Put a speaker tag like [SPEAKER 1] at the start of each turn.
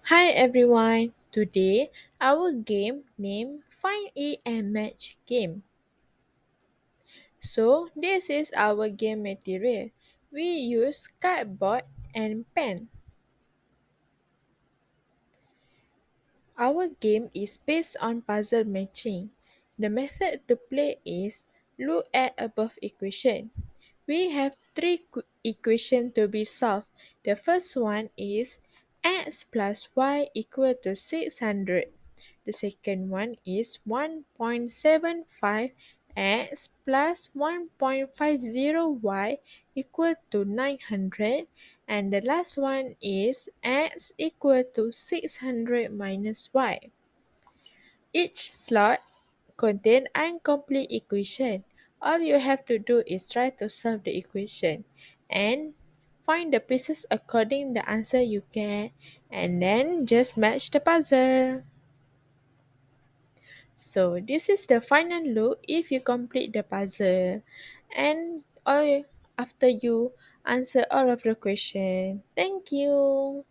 [SPEAKER 1] Hi everyone! Today, our game named Find It and Match game. So, this is our game material. We use cardboard and pen. Our game is based on puzzle matching. The method to play is look at above equation. We have three equations to be solved. The first one is x plus y equal to 600. The second one is 1.75 x plus 1.50 y equal to 900, and the last one is x equal to 600 minus y. Each slot contains incomplete equation. All you have to do is try to solve the equation and find the pieces according the answer you get, and then just match the puzzle. So this is the final look if you complete the puzzle and all after you answer all of the question. Thank you.